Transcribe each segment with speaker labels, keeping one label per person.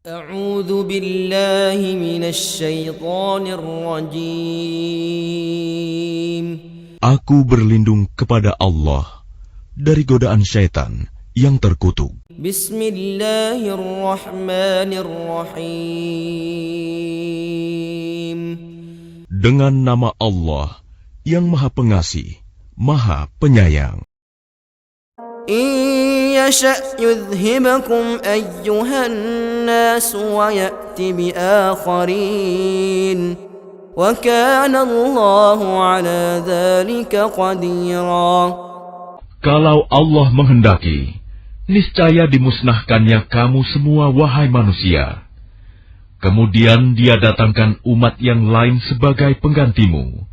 Speaker 1: أعوذ بالله من الشيطان الرجيم.
Speaker 2: Aku berlindung kepada Allah dari godaan syaitan yang terkutuk.
Speaker 1: Bismillahirrahmanirrahim.
Speaker 2: Dengan nama Allah yang Maha Pengasih, Maha Penyayang.
Speaker 1: إن يشأ يذهبكم أيها الناس ويأت بآخرين وكان الله على ذلك قديرا.
Speaker 3: Kalau Allah menghendaki, niscaya dimusnahkannya kamu semua wahai manusia. Kemudian Dia datangkan umat yang lain sebagai penggantimu.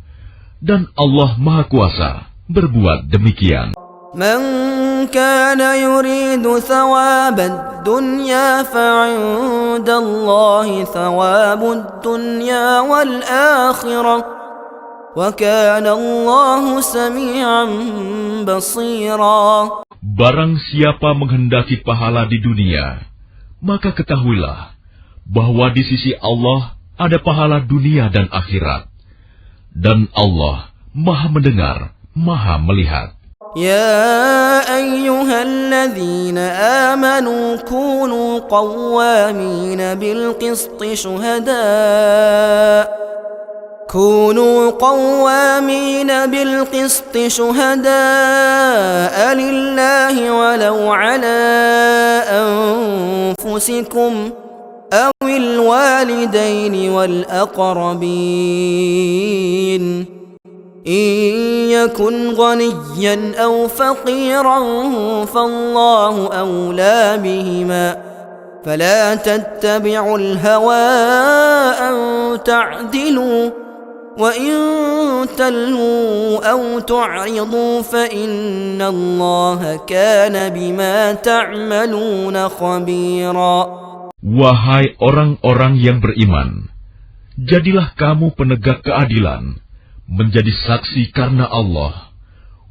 Speaker 3: Dan Allah Maha Kuasa berbuat demikian.
Speaker 1: من كان يريد ثواب الدنيا فعند الله ثواب الدنيا والآخرة وكان الله سميعا بصيرا.
Speaker 3: Barang siapa menghendaki pahala di dunia, maka ketahuilah bahwa di sisi Allah ada pahala dunia dan akhirat. Dan Allah Maha mendengar, Maha melihat.
Speaker 1: يا أيها الذين آمنوا كونوا قوامين بالقسط شهداء لله ولو على أنفسكم أو الوالدين والأقربين إن يكن غنيا أو فقيرا فالله أولى بهما فلا تتبعوا الهوى أن تعدلوا وإن تلووا أو تعرضوا فإن الله كان بما تعملون خبيرا.
Speaker 3: Wahai orang-orang yang beriman, jadilah kamu penegak keadilan, menjadi saksi karena Allah,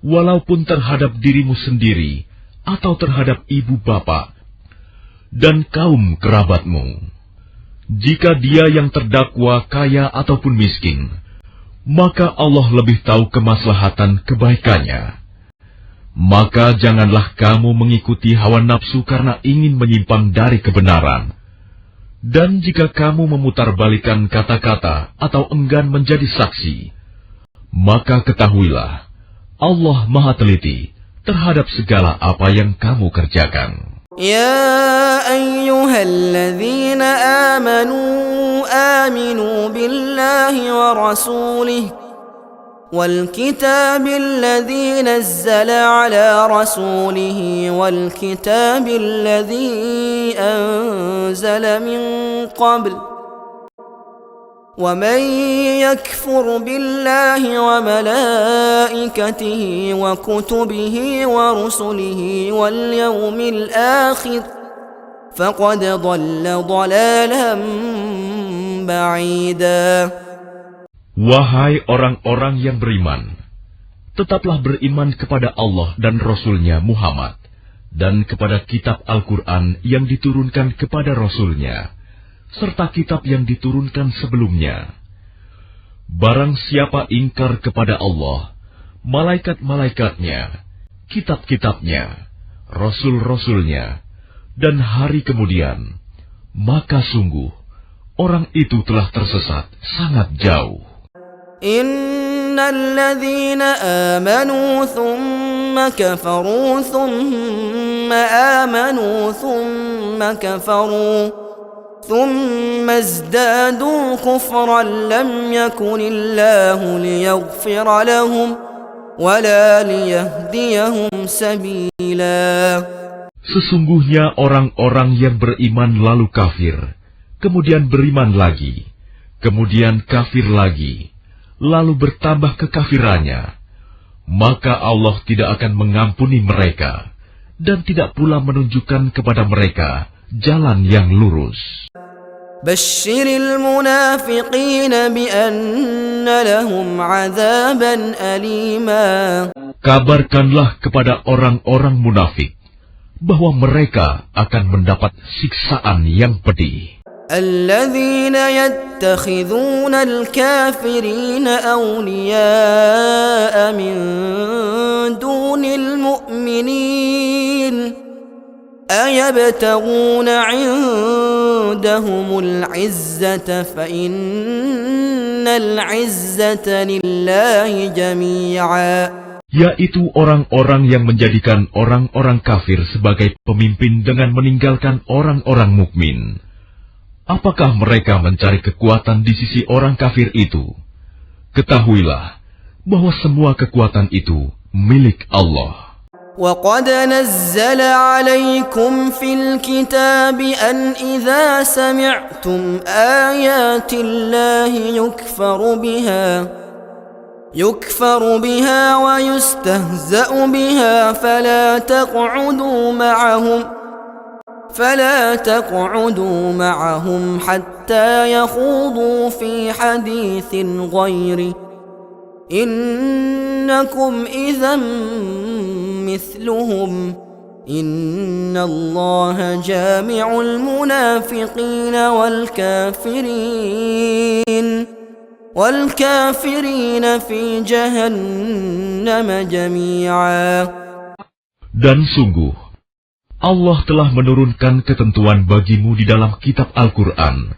Speaker 3: walaupun terhadap dirimu sendiri atau terhadap ibu bapa dan kaum kerabatmu. Jika dia yang terdakwa kaya ataupun miskin, maka Allah lebih tahu kemaslahatan kebaikannya. Maka janganlah kamu mengikuti hawa nafsu karena ingin menyimpang dari kebenaran. Dan jika kamu memutarbalikan kata-kata atau enggan menjadi saksi, maka ketahuilah, Allah Maha Teliti terhadap segala apa yang kamu kerjakan.
Speaker 1: Ya ayyuhalladzina aminu billahi wa rasulih wal kitabil ladzi nazzala ala rasulih wal kitabil ladzi anzala min qabl ومن يكفر بالله وملائكته وكتبه ورسله واليوم الآخر فقد ضل ضلالا بعيدا.
Speaker 3: Wahai orang-orang yang beriman, tetaplah beriman kepada Allah dan Rasul-Nya Muhammad, dan kepada kitab Al-Quran yang diturunkan kepada Rasul-Nya, serta kitab yang diturunkan sebelumnya. Barang siapa ingkar kepada Allah, malaikat-malaikatnya, kitab-kitabnya, rasul-rasulnya, dan hari kemudian, maka sungguh orang itu telah tersesat sangat jauh.
Speaker 1: Innal ladzina amanu thumma kafaru thumma amanu thumma kafaru ثم ازدادوا كفرا لم يكن الله ليغفر لهم ولا ليهديهم سبيلا.
Speaker 3: Sesungguhnya orang-orang yang beriman lalu kafir, kemudian beriman lagi, kemudian kafir lagi, lalu bertambah kekafirannya, maka Allah tidak akan mengampuni mereka dan tidak pula menunjukkan kepada mereka jalan yang lurus.
Speaker 1: Basyiril munafiqina bi anna lahum 'adzaban alima.
Speaker 3: Kabarkanlah kepada orang-orang munafik bahwa mereka akan mendapat siksaan yang pedih.
Speaker 1: الذين يتخذون الكافرين أولياء من دون المؤمنين أيبتغون عندهم العزة فإن العزة لله جميعا.
Speaker 3: Yaitu orang-orang yang menjadikan orang-orang kafir sebagai pemimpin dengan meninggalkan orang-orang mukmin. Apakah mereka mencari kekuatan di sisi orang kafir itu? Ketahuilah bahwa semua kekuatan itu milik Allah.
Speaker 1: وَقَدْ نَزَّلَ عَلَيْكُمْ فِي الْكِتَابِ أَنْ إِذَا سَمِعْتُمْ آيَاتِ اللَّهِ يُكْفَرُ بِهَا وَيُسْتَهْزَأُ بِهَا فلا تقعدوا معهم حتى يخوضوا في حديث غيره إنكم إذا مثلهم إن الله جامع المنافقين والكافرين في جهنم جميعا.
Speaker 3: Dan sungguh Allah telah menurunkan ketentuan bagimu di dalam kitab Al-Quran,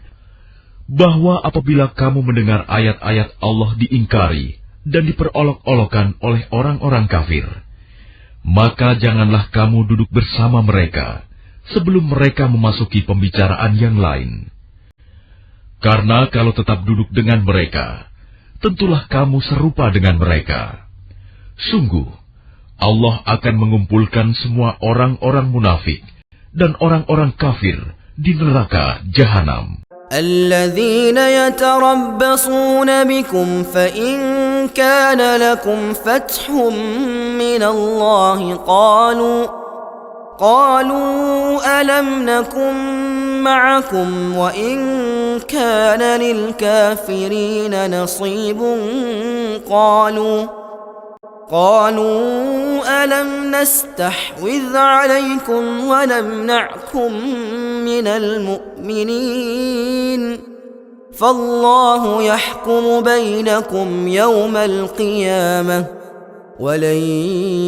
Speaker 3: bahwa apabila kamu mendengar ayat-ayat Allah diingkari dan diperolok-olokkan oleh orang-orang kafir, maka janganlah kamu duduk bersama mereka sebelum mereka memasuki pembicaraan yang lain. Karena kalau tetap duduk dengan mereka, tentulah kamu serupa dengan mereka. Sungguh, Allah akan mengumpulkan semua orang-orang munafik dan orang-orang kafir di neraka Jahanam.
Speaker 1: الذين يتربصون بكم فإن كان لكم فتح من الله قالوا ألم نكن معكم وإن كان للكافرين نصيب قالوا ألم نستحوذ عليكم ونمنعكم من المؤمنين فالله يحكم بينكم يوم القيامة ولن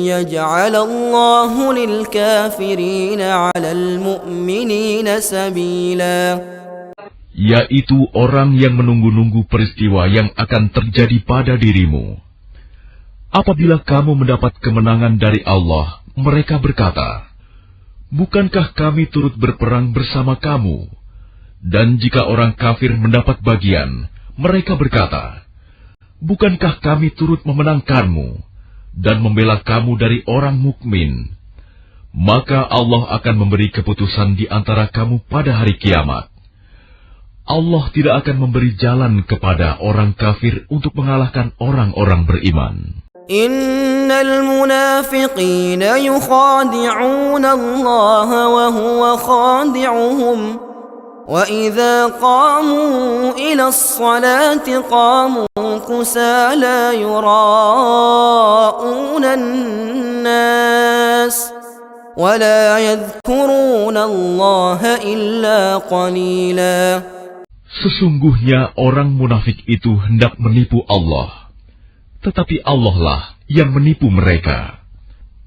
Speaker 1: يجعل الله للكافرين على المؤمنين سبيلا.
Speaker 3: Yaitu orang yang menunggu-nunggu peristiwa yang akan terjadi pada dirimu. Apabila kamu mendapat kemenangan dari Allah, mereka berkata, bukankah kami turut berperang bersama kamu? Dan jika orang kafir mendapat bagian, mereka berkata, bukankah kami turut memenangkanmu dan membela kamu dari orang mukmin? Maka Allah akan memberi keputusan di antara kamu pada hari kiamat. Allah tidak akan memberi jalan kepada orang kafir untuk mengalahkan orang-orang beriman.
Speaker 1: إن المنافقين يخادعون الله وهو خادعهم وإذا قاموا إلى الصلاة قاموا كسالى يراءون الناس ولا يذكرون الله إلا قليلا.
Speaker 3: Sesungguhnya orang munafik itu hendak menipu Allah, tetapi Allah lah yang menipu mereka.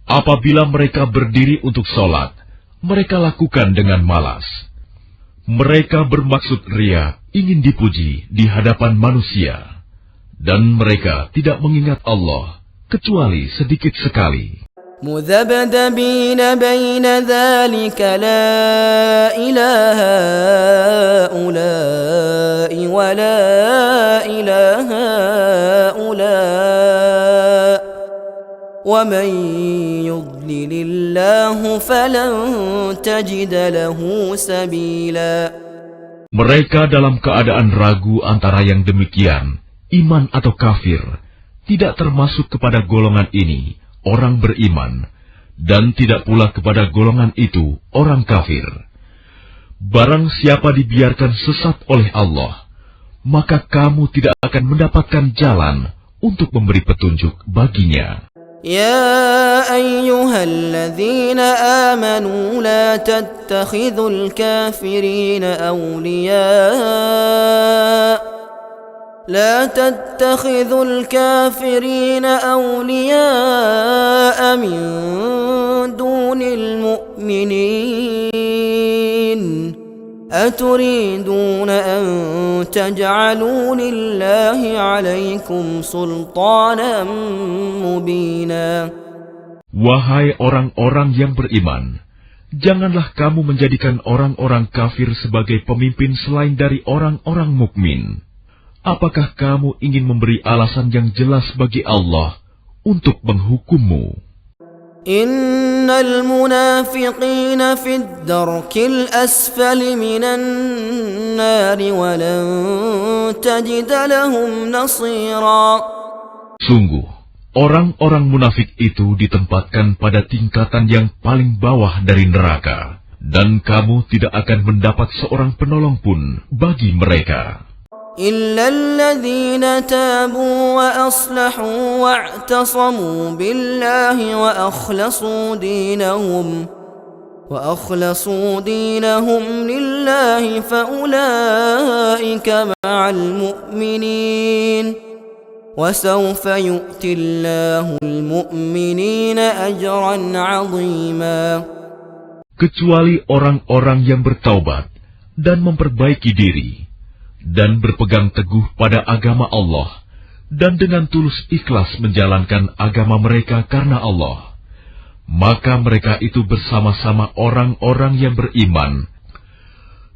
Speaker 3: Apabila mereka berdiri untuk sholat, mereka lakukan dengan malas. Mereka bermaksud ria, ingin dipuji di hadapan manusia. Dan mereka tidak mengingat Allah, kecuali sedikit sekali.
Speaker 1: مذبذبين بين ذلك لا إله هؤلاء ولا إله هؤلاء ومن يضلل الله فلن تجد له سبيلا.
Speaker 3: Mereka dalam keadaan ragu antara yang demikian, iman atau kafir, tidak termasuk kepada golongan ini orang beriman, dan tidak pula kepada golongan itu orang kafir. Barang siapa dibiarkan sesat oleh Allah, maka kamu tidak akan mendapatkan jalan untuk memberi petunjuk baginya.
Speaker 1: يا أيها الذين آمنوا لا تتخذوا الكافرين أولياء من دون المؤمنين أتريدون أن تجعلوا لله عليكم سلطانا مبينا.
Speaker 3: Wahai orang-orang yang beriman, janganlah kamu menjadikan orang-orang kafir sebagai pemimpin selain dari orang-orang mukmin. Apakah kamu ingin memberi alasan yang jelas bagi Allah untuk menghukummu?
Speaker 1: Innal munafiqina fid darkil asfali minan nari wa lan tajida lahum nasira.
Speaker 3: Sungguh, orang-orang munafik itu ditempatkan pada tingkatan yang paling bawah dari neraka, dan kamu tidak akan mendapat seorang penolong pun bagi mereka.
Speaker 1: إلا الذين تابوا وأصلحوا واعتصموا بالله وأخلصوا دينهم لله فأولئك مع المؤمنين وسوف يؤتي الله المؤمنين أجرا عظيما.
Speaker 3: Kecuali orang-orang yang bertaubat dan memperbaiki diri dan berpegang teguh pada agama Allah, dan dengan tulus ikhlas menjalankan agama mereka karena Allah, maka mereka itu bersama-sama orang-orang yang beriman,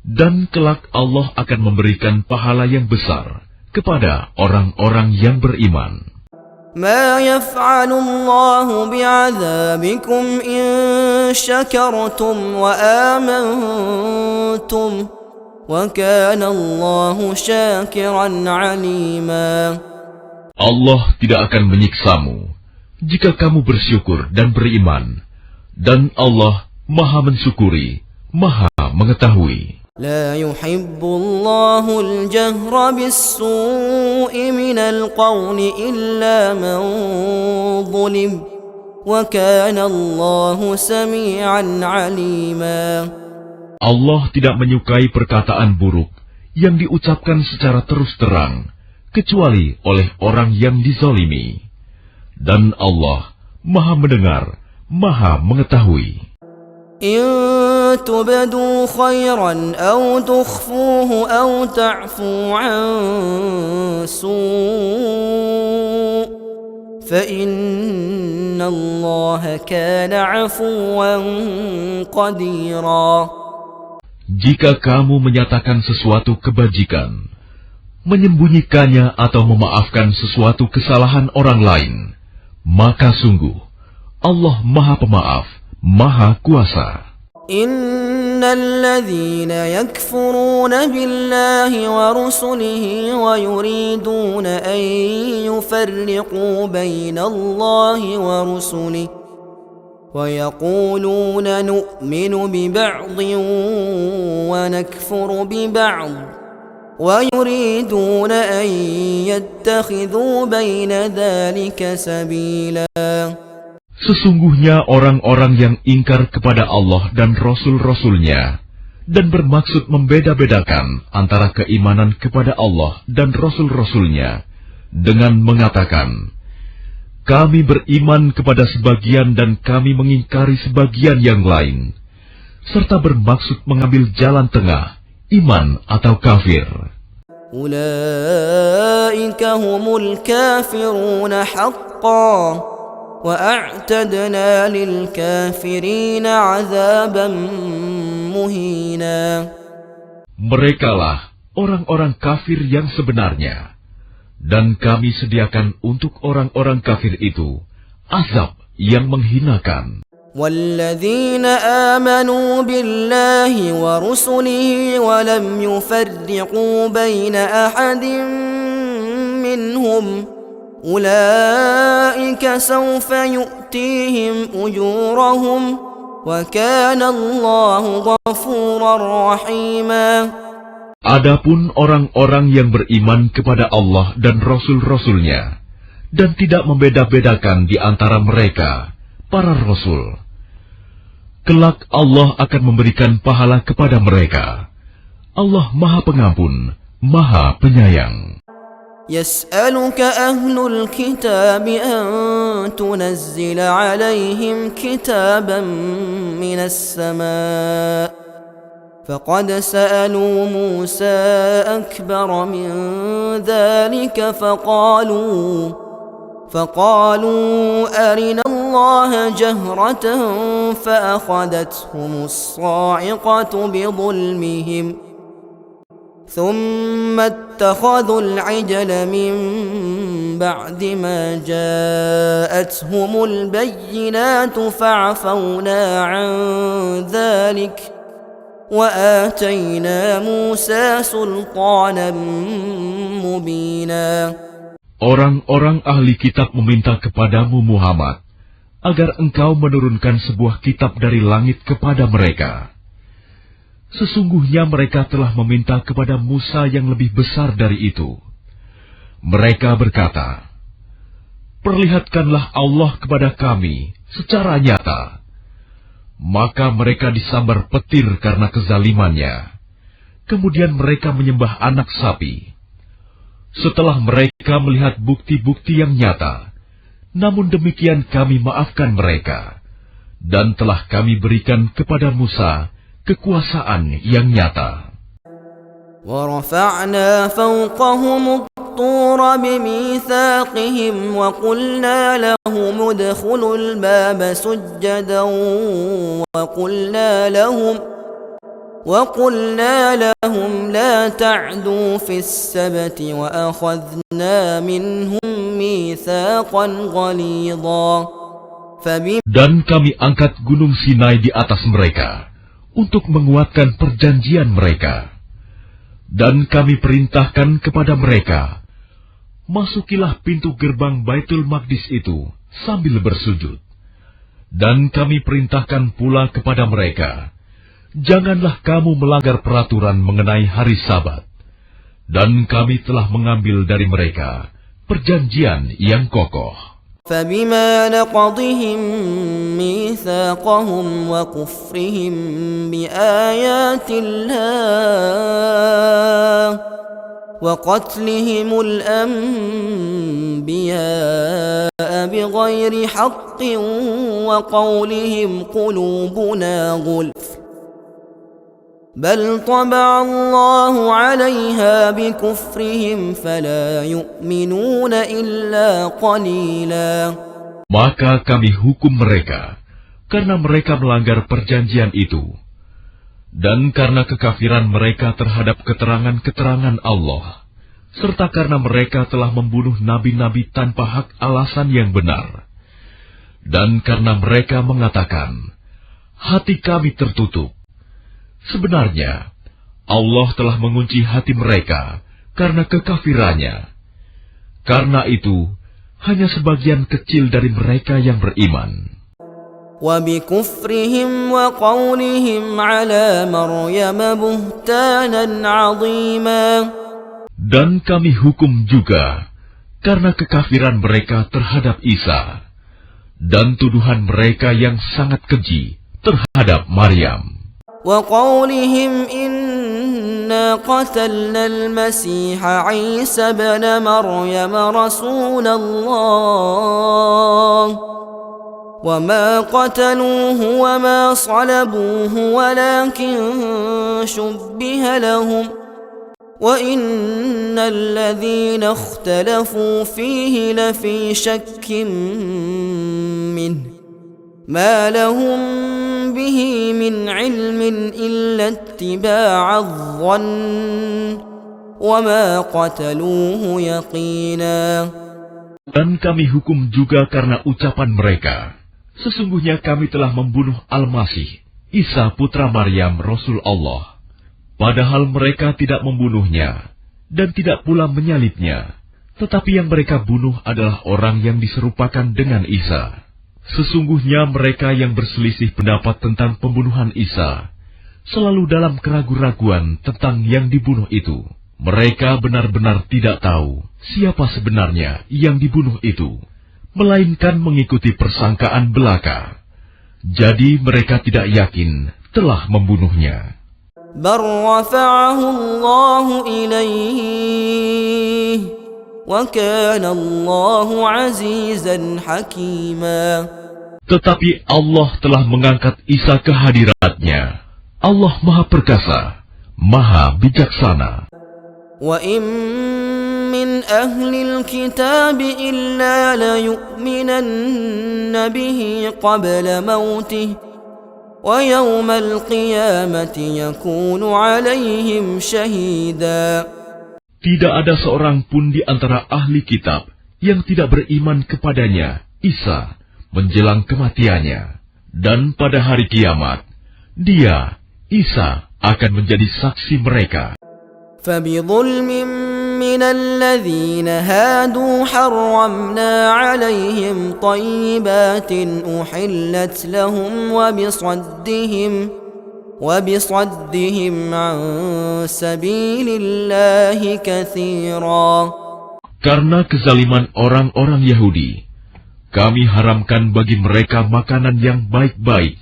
Speaker 3: dan kelak Allah akan memberikan pahala yang besar kepada orang-orang yang beriman.
Speaker 1: ما يفعل الله بعذابكم إن شكرتم وآمنتم وَكَانَ اللَّهُ شَاكِرًا عَلِيمًا.
Speaker 3: Allah tidak akan menyiksamu jika kamu bersyukur dan beriman, dan Allah Maha mensyukuri, Maha mengetahui.
Speaker 1: لا يحب الله الجهر بالسوء من القول إلا من ظلم وَكَانَ اللَّهُ سَمِيعًا عَلِيمًا.
Speaker 3: Allah tidak menyukai perkataan buruk yang diucapkan secara terus terang, kecuali oleh orang yang dizalimi. Dan Allah Maha mendengar, Maha mengetahui.
Speaker 1: إن تبدوا خيرا أو تخفوه أو تعفوا عن سوء فإن الله كان عفوا قديرا.
Speaker 3: Jika kamu menyatakan sesuatu kebajikan, menyembunyikannya atau memaafkan sesuatu kesalahan orang lain, maka sungguh Allah Maha Pemaaf, Maha Kuasa.
Speaker 1: Innal ladzina yakfuruna billahi wa rusulihi wa yuriduna an yufarriqu bainallahi wa rusulihi وَيَقُولُونَ نُؤْمِنُ بِبَعْضٍ وَنَكْفُرُ بِبَعْضٍ وَيُرِيدُونَ أَن يَتَّخِذُوا بَيْنَ ذَلِكَ سَبِيلًا.
Speaker 3: Sesungguhnya orang-orang yang ingkar kepada Allah dan Rasul-Rasulnya dan bermaksud membeda-bedakan antara keimanan kepada Allah dan Rasul-Rasulnya dengan mengatakan, kami beriman kepada sebagian dan kami mengingkari sebagian yang lain, serta bermaksud mengambil jalan tengah, iman atau kafir.
Speaker 1: Ulaika humul kafiruna haqqan wa a'tadna lil kafirina 'adzaban muhina.
Speaker 3: Merekalah orang-orang kafir yang sebenarnya, dan kami sediakan untuk orang-orang kafir itu azab yang menghinakan.
Speaker 1: وَالَّذِينَ آمَنُوا بِاللَّهِ وَرُسُلِهِ وَلَمْ يُفَرِّقُوا بَيْنَ أَحَدٍ مِّنْهُمْ أُولَئِكَ سَوْفَ يُؤْتِيهِمْ أُجُورَهُمْ وَكَانَ اللَّهُ غَفُورًا رَّحِيمًا.
Speaker 3: Adapun orang-orang yang beriman kepada Allah dan Rasul-Rasulnya dan tidak membeda-bedakan di antara mereka, para rasul. Kelak Allah akan memberikan pahala kepada mereka. Allah Maha Pengampun, Maha Penyayang.
Speaker 1: يسألك أهل الكتاب أن تنزل عليهم كتابا من السماء فقد سألوا موسى أكبر من ذلك فقالوا أرنا الله جهرة فأخذتهم الصاعقة بظلمهم ثم اتخذوا العجل من بعد ما جاءتهم البينات فعفونا عن ذلك وآتينا موسى سلطانا مبينا.
Speaker 3: Orang-orang ahli kitab meminta kepadamu Muhammad agar engkau menurunkan sebuah kitab dari langit kepada mereka. Sesungguhnya mereka telah meminta kepada Musa yang lebih besar dari itu. Mereka berkata, "Perlihatkanlah Allah kepada kami secara nyata." Maka mereka disambar petir karena kezalimannya. Kemudian mereka menyembah anak sapi. Setelah mereka melihat bukti-bukti yang nyata, namun demikian kami maafkan mereka, dan telah kami berikan kepada Musa kekuasaan yang nyata.
Speaker 1: وَرَفَعْنَا فَوْقَهُمُ الطُّورَ بِمِيثَاقِهِمْ وَقُلْنَا لَهُمُ ادْخُلُوا الْبَابَ سُجَّدًا وَقُلْنَا لَهُمْ لَا تَعْدُوا فِي السَّبْتِ وَأَخَذْنَا مِنْهُمْ مِيثَاقًا غَلِيظًا.
Speaker 3: Dan kami angkat gunung Sinai di atas mereka untuk menguatkan perjanjian mereka. Dan kami perintahkan kepada mereka, masukilah pintu gerbang Baitul Maqdis itu sambil bersujud. Dan kami perintahkan pula kepada mereka, janganlah kamu melanggar peraturan mengenai hari Sabat. Dan kami telah mengambil dari mereka perjanjian yang kokoh.
Speaker 1: فبما نقضهم ميثاقهم وكفرهم بآيات الله وقتلهم الأنبياء بغير حق وقولهم قلوبنا غلف بل طبع الله عليها بكفرهم فلا يؤمنون إلا قليلا.
Speaker 3: Maka kami hukum mereka karena mereka melanggar perjanjian itu, dan karena kekafiran mereka terhadap keterangan-keterangan Allah, serta karena mereka telah membunuh nabi-nabi tanpa hak alasan yang benar, dan karena mereka mengatakan, hati kami tertutup. Sebenarnya, Allah telah mengunci hati mereka karena kekafirannya. Karena itu, hanya sebagian kecil dari mereka yang beriman.
Speaker 1: وَبِكُفْرِهِمْ وَقَوْلِهِمْ عَلَى مَرْيَمَ بُهْتَانًا عَظِيمًا.
Speaker 3: Dan kami hukum juga karena kekafiran mereka terhadap Isa, dan tuduhan mereka yang sangat keji terhadap Maryam.
Speaker 1: وَقَوْلِهِمْ إِنَّا قَتَلْنَا الْمَسِيحَ عِيسَى ابْنَ مَرْيَمَ رَسُولَ اللَّهِ وَمَا قَتَلُوهُ وَمَا صَلَبُوهُ وَلَكِنْ شُبِّهَ لَهُمْ وَإِنَّ الَّذِينَ اخْتَلَفُوا فِيهِ لَفِي شَكٍّ مِّنْهُ مَا لَهُمْ بِهِ مِنْ عِلْمٍ إِلَّا اتِّبَاعَ الظَّنِّ وَمَا قَتَلُوهُ يَقِينًا.
Speaker 3: Dan kami hukum juga karena ucapan mereka, sesungguhnya kami telah membunuh Al-Masih, Isa putra Maryam, Rasul Allah. Padahal mereka tidak membunuhnya, dan tidak pula menyalibnya, tetapi yang mereka bunuh adalah orang yang diserupakan dengan Isa. Sesungguhnya mereka yang berselisih pendapat tentang pembunuhan Isa selalu dalam keraguan-raguan tentang yang dibunuh itu. Mereka benar-benar tidak tahu siapa sebenarnya yang dibunuh itu, melainkan mengikuti persangkaan belaka. Jadi mereka tidak yakin telah membunuhnya.
Speaker 1: بل رفعه الله إليه وكان الله عزيزا حكيما.
Speaker 3: Tetapi Allah telah mengangkat Isa ke hadiratnya. Allah Maha Perkasa, Maha Bijaksana.
Speaker 1: وَإِن مِّنْ أَهْلِ الْكِتَابِ إِلَّا لَيُؤْمِنَنَّ بِهِ قَبْلَ مَوْتِهِ وَيَوْمَ الْقِيَامَةِ يَكُونُ عَلَيْهِمْ شَهِيدًا.
Speaker 3: Tidak ada seorang pun di antara ahli kitab yang tidak beriman kepadanya, Isa, menjelang kematiannya. Dan pada hari kiamat, dia, Isa, akan menjadi saksi mereka.
Speaker 1: فَبِظُلْمٍ مِّنَ الَّذِينَ هَادُوا حَرَّمْنَا عَلَيْهِمْ طَيِّبَاتٍ أُحِلَّتْ لَهُمْ وَبِصَدِّهِمْ عَن سَبِيلِ اللَّهِ كَثِيرًا.
Speaker 3: Karena kezaliman orang-orang Yahudi, kami haramkan bagi mereka makanan yang baik-baik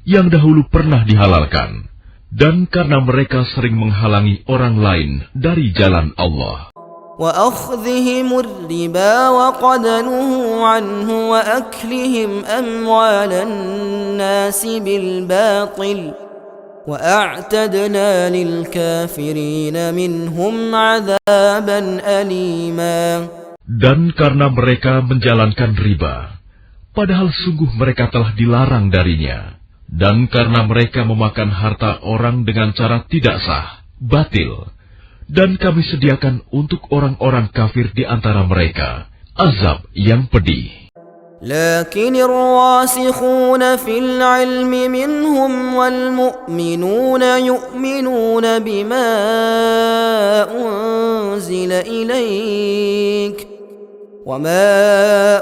Speaker 3: yang dahulu pernah dihalalkan. Dan karena mereka sering menghalangi orang lain dari jalan Allah.
Speaker 1: وَأَخْذِهِمُ الرِّبَا وَقَدْ نُهُوا عَنْهُ وَأَكْلِهِمْ أَمْوَالَ النَّاسِ بِالْبَاطِلِ وَأَعْتَدْنَا لِلْكَافِرِينَ مِنْهُمْ عَذَابًا أَلِيمًا.
Speaker 3: Dan karena mereka menjalankan riba, padahal sungguh mereka telah dilarang darinya. Dan karena mereka memakan harta orang dengan cara tidak sah, batil, dan kami sediakan untuk orang-orang kafir di antara mereka azab yang pedih.
Speaker 1: لكن الراسخون في العلم منهم والمؤمنون يؤمنون بما أنزل إليك وما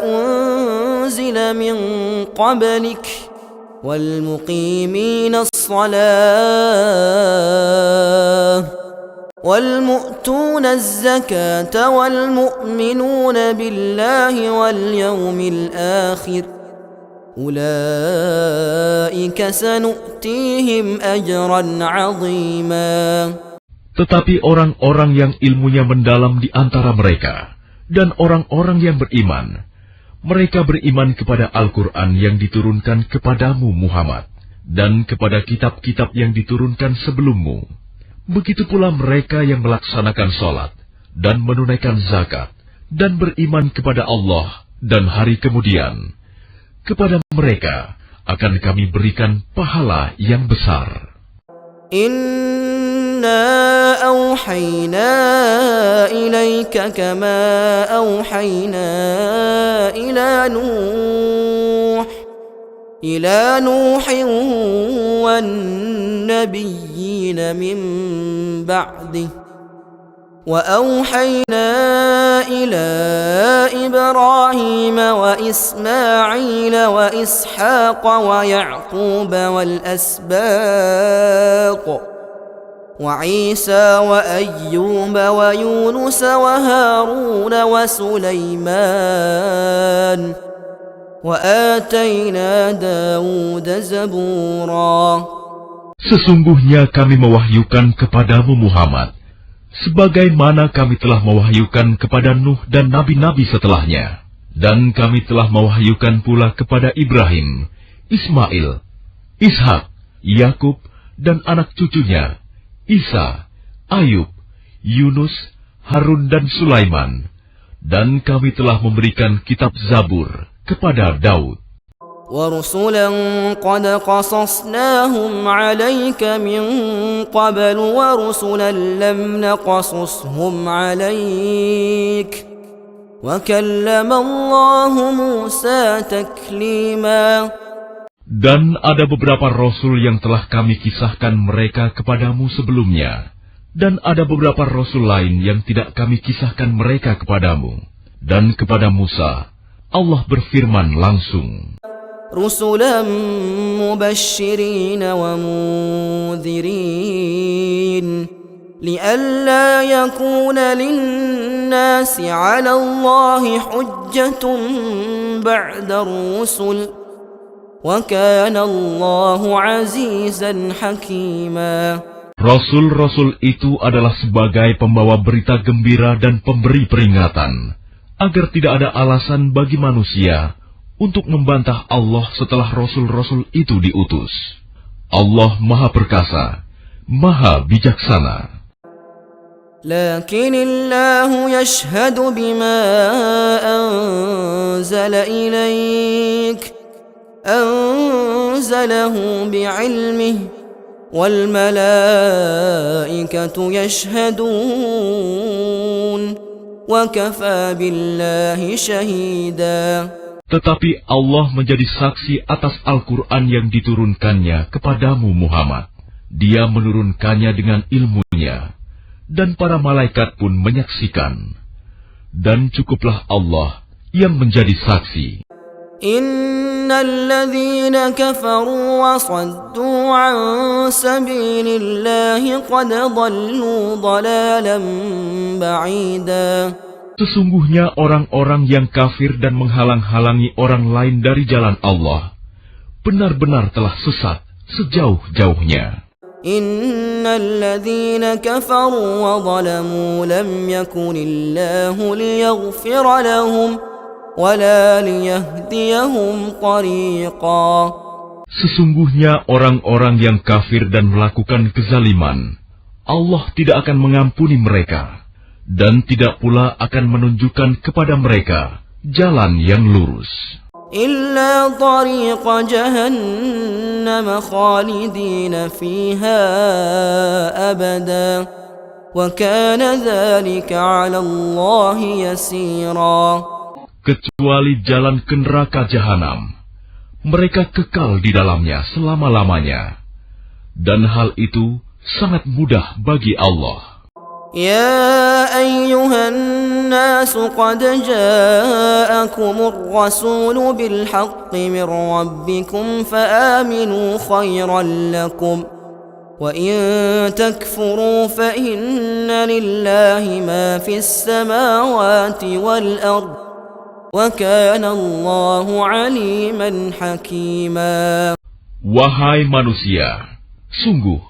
Speaker 1: أنزل من قبلك والمقيمين الصلاة والمؤتون الزكاة والمؤمنون بالله واليوم الآخر أولئك سنؤتيهم أجرا عظيما.
Speaker 3: Tetapi orang-orang yang ilmunya mendalam di antara mereka dan orang-orang yang beriman, mereka beriman kepada Al-Quran yang diturunkan kepadamu Muhammad dan kepada kitab-kitab yang diturunkan sebelummu. Begitu pula mereka yang melaksanakan sholat dan menunaikan zakat dan beriman kepada Allah dan hari kemudian. Kepada mereka akan kami berikan pahala yang besar.
Speaker 1: إنا أوحينا إليك كما أوحينا إلى نوح والنبيين من بعده وأوحينا إلى إبراهيم وإسماعيل وإسحاق ويعقوب والأسباط وعيسى وأيوب ويونس وهارون وسليمان وآتينا داود زبورا.
Speaker 3: Sesungguhnya kami mewahyukan kepadamu Muhammad, sebagaimana kami telah mewahyukan kepada Nuh dan nabi-nabi setelahnya. Dan kami telah mewahyukan pula kepada Ibrahim, Ismail, Ishak, Yakub, dan anak cucunya, Isa, Ayub, Yunus, Harun dan Sulaiman. Dan kami telah memberikan kitab Zabur kepada Daud.
Speaker 1: وَرُسُلًا قَدْ قَصَصْنَاهُمْ عَلَيْكَ مِنْ قَبْلُ وَرُسُلًا لَمْ نَقْصُصْهُمْ عَلَيْكَ وَكَلَّمَ اللَّهُ مُوسَى تَكْلِيمًا.
Speaker 3: Dan ada beberapa rasul yang telah kami kisahkan mereka kepadamu sebelumnya, dan ada beberapa rasul lain yang tidak kami kisahkan mereka kepadamu. Dan kepada Musa, Allah berfirman langsung,
Speaker 1: رُسُلًا مُبَشِّرِينَ وَمُنذِرِينَ لئلا يكون للناس على الله حجة بعد الرسل وكان الله عزيزا حكيما.
Speaker 3: Rasul-rasul itu adalah sebagai pembawa berita gembira dan pemberi peringatan, agar tidak ada alasan bagi manusia untuk membantah Allah setelah rasul-rasul itu diutus. Allah Maha Perkasa, Maha Bijaksana.
Speaker 1: لكن الله يشهد بما أنزل إليك أنزله بعلمه والملائكة يشهدون وكفى بالله شهيدا.
Speaker 3: Tetapi Allah menjadi saksi atas Al-Quran yang diturunkannya kepadamu Muhammad. Dia menurunkannya dengan ilmunya, dan para malaikat pun menyaksikan. Dan cukuplah Allah yang menjadi saksi.
Speaker 1: Innalladzina kafaru wa saddu an sabilillahi qad dhallu dhalalan ba'ida.
Speaker 3: Sesungguhnya orang-orang yang kafir dan menghalang-halangi orang lain dari jalan Allah benar-benar telah sesat sejauh-jauhnya.
Speaker 1: Innalladzina kafaru wa zalamu lam yakunillahu liyaghfira lahum wala liyahdiyahum tariqa.
Speaker 3: Sesungguhnya orang-orang yang kafir dan melakukan kezaliman, Allah tidak akan mengampuni mereka, dan tidak pula akan menunjukkan kepada mereka jalan yang lurus.
Speaker 1: Illa tariqa jahannam khalidina fiha abada wa kana dzalika 'ala Allah yasira.
Speaker 3: Kecuali jalan ke neraka jahanam, mereka kekal di dalamnya selama-lamanya, dan hal itu sangat mudah bagi Allah.
Speaker 1: يا أيها الناس قد جاءكم الرسول بالحق من ربكم فآمنوا خيرا لكم وإن تكفروا فإن لله ما في السماوات والأرض وكان الله عليما حكيما.
Speaker 3: Wahai manusia, sungguh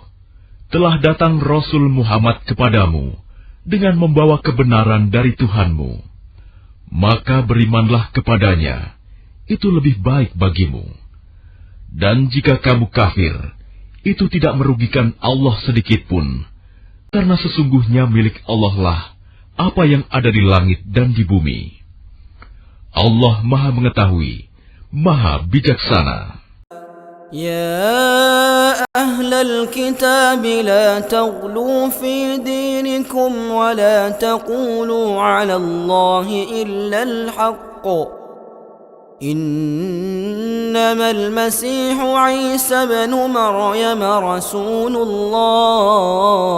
Speaker 3: telah datang Rasul Muhammad kepadamu dengan membawa kebenaran dari Tuhanmu. Maka berimanlah kepadanya, itu lebih baik bagimu. Dan jika kamu kafir, itu tidak merugikan Allah sedikit pun, karena sesungguhnya milik Allah lah apa yang ada di langit dan di bumi. Allah Maha Mengetahui, Maha Bijaksana.
Speaker 1: يا أهل الكتاب لا تغلوا في دينكم ولا تقولوا على الله إلا الحق إنما المسيح عيسى بن مريم رسول الله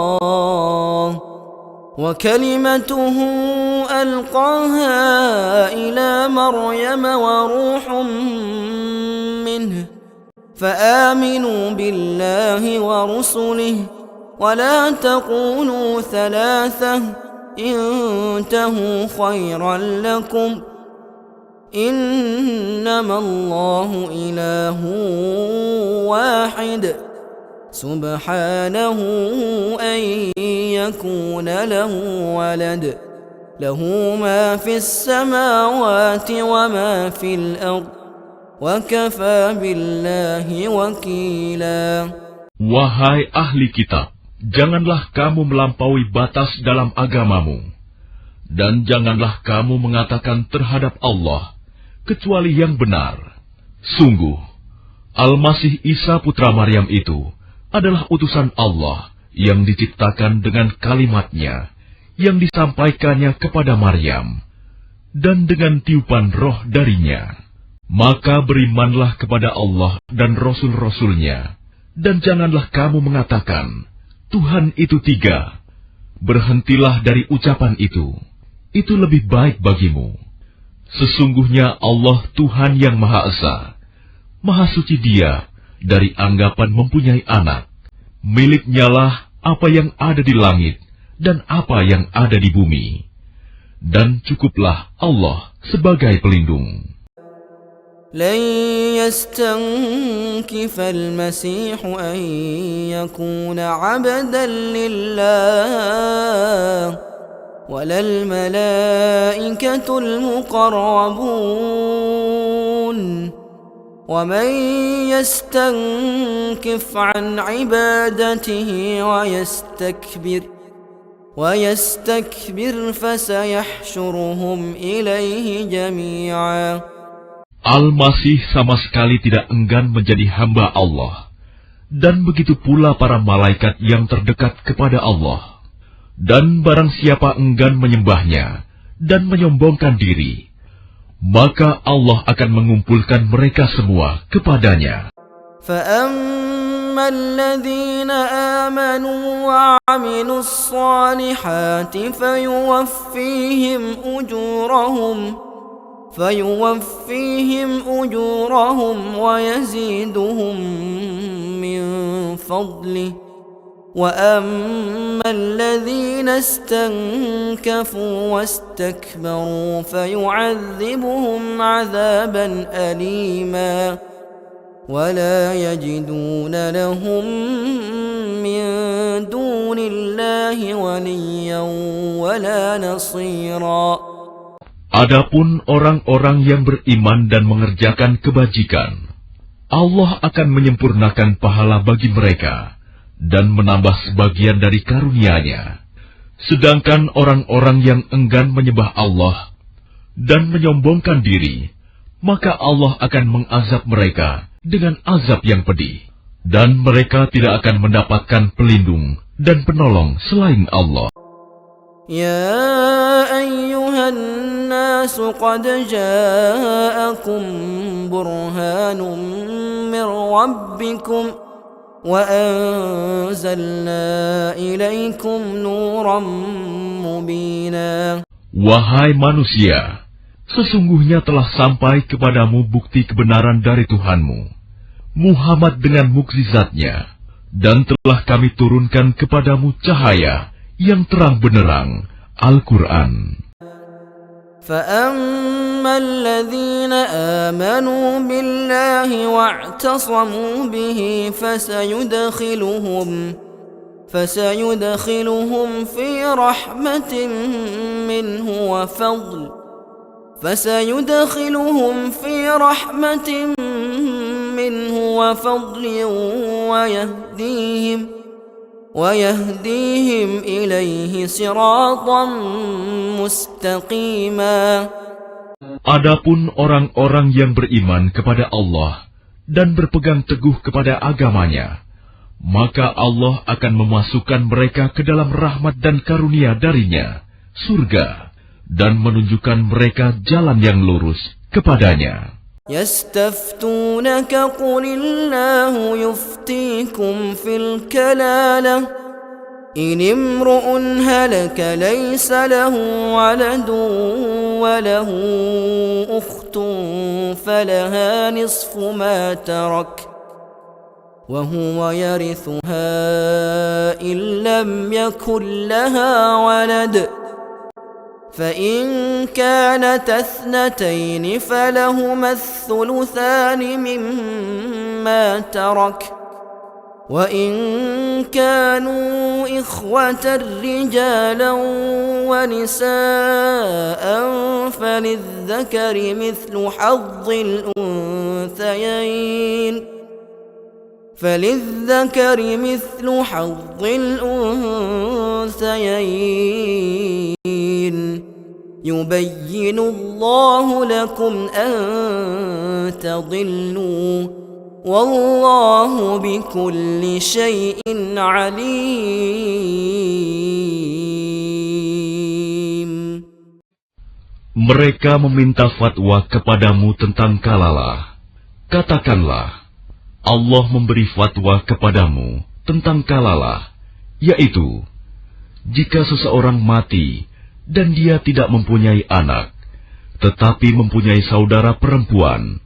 Speaker 1: وكلمته ألقاها إلى مريم وروح منه فآمنوا بالله ورسله ولا تقولوا ثلاثة انتهوا خيرا لكم إنما الله إله واحد سبحانه أن يكون له ولد له ما في السماوات وما في الأرض وَكَفَى بِاللَّهِ وَكِيلًا.
Speaker 3: Wahai ahli kitab, janganlah kamu melampaui batas dalam agamamu, dan janganlah kamu mengatakan terhadap Allah kecuali yang benar. Sungguh, Al-Masih Isa putra Maryam itu adalah utusan Allah yang diciptakan dengan kalimatnya yang disampaikannya kepada Maryam, dan dengan tiupan roh darinya. Maka berimanlah kepada Allah dan Rasul-Rasulnya, dan janganlah kamu mengatakan, Tuhan itu tiga. Berhentilah dari ucapan itu lebih baik bagimu. Sesungguhnya Allah Tuhan yang Maha Esa, Maha Suci Dia dari anggapan mempunyai anak. Miliknya lah apa yang ada di langit dan apa yang ada di bumi. Dan cukuplah Allah sebagai pelindung.
Speaker 1: لن يستنكف المسيح أن يكون عبدا لله ولا الملائكة المقربون ومن يستنكف عن عبادته ويستكبر فسيحشرهم إليه جميعا.
Speaker 3: Al-Masih sama sekali tidak enggan menjadi hamba Allah, dan begitu pula para malaikat yang terdekat kepada Allah. Dan barang siapa enggan menyembahnya dan menyombongkan diri, maka Allah akan mengumpulkan mereka semua kepadanya.
Speaker 1: فَأَمَّا الَّذِينَ آمَنُوا وَعَمِلُوا الصَّالِحَاتِ فيوفيهم أجورهم ويزيدهم من فضله وأما الذين استنكفوا واستكبروا فيعذبهم عذابا أليما ولا يجدون لهم من دون الله وليا ولا نصيرا.
Speaker 3: Adapun orang-orang yang beriman dan mengerjakan kebajikan, Allah akan menyempurnakan pahala bagi mereka dan menambah sebagian dari karunia-Nya. Sedangkan orang-orang yang enggan menyembah Allah dan menyombongkan diri, maka Allah akan mengazab mereka dengan azab yang pedih, dan mereka tidak akan mendapatkan pelindung dan penolong selain Allah.
Speaker 1: يا أيها الناس قد جاءكم برهان من ربكم وأنزلنا إليكم نورا مبينا.
Speaker 3: Wahai manusia, sesungguhnya telah sampai kepadamu bukti kebenaran dari Tuhanmu, Muhammad dengan mukjizatnya, dan telah kami turunkan kepadamu cahaya yang terang benderang, Al-Quran.
Speaker 1: فَأَمَّا الَّذِينَ آمَنُوا بِاللَّهِ وَاعْتَصَمُوا بِهِ فَسَيُدْخِلُهُمْ فِي رَحْمَةٍ مِّنْهُ وَفَضْلٍ ويهديهم إليه صراطا مستقيما.
Speaker 3: Adapun orang-orang yang beriman kepada Allah dan berpegang teguh kepada agamanya, maka Allah akan memasukkan mereka ke dalam rahmat dan karunia darinya, surga, dan menunjukkan mereka jalan yang lurus kepadanya.
Speaker 1: يستفتونك قل الله يفتيكم في الكلالة إن امرؤ هلك ليس له ولد وله أخت فلها نصف ما ترك وهو يرثها إن لم يكن لها ولد فإن كانت اثنتين فلهما الثلثان مما ترك وإن كانوا إخوة رجالا ونساء فللذكر مثل حظ الأنثيين يبين الله لكم أن تضلوا والله بكل شيء عليم.
Speaker 3: Mereka meminta fatwa kepadamu tentang kalalah. Katakanlah, Allah memberi fatwa kepadamu tentang kalalah, yaitu, jika seseorang mati dan dia tidak mempunyai anak, tetapi mempunyai saudara perempuan,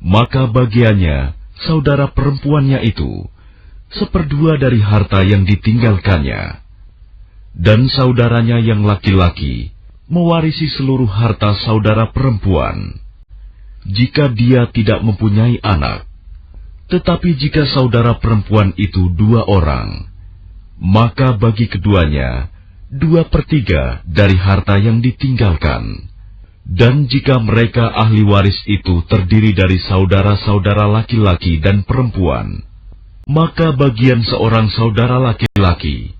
Speaker 3: maka bagiannya saudara perempuannya itu 1/2 dari harta yang ditinggalkannya. Dan saudaranya yang laki-laki mewarisi seluruh harta saudara perempuan, jika dia tidak mempunyai anak. Tetapi jika saudara perempuan itu 2 orang, maka bagi keduanya 2/3 dari harta yang ditinggalkan. Dan jika mereka ahli waris itu terdiri dari saudara-saudara laki-laki dan perempuan, maka bagian seorang saudara laki-laki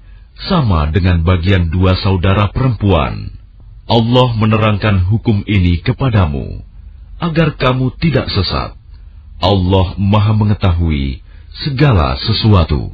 Speaker 3: sama dengan bagian 2 saudara perempuan. Allah menerangkan hukum ini kepadamu, agar kamu tidak sesat. Allah Maha Mengetahui segala sesuatu.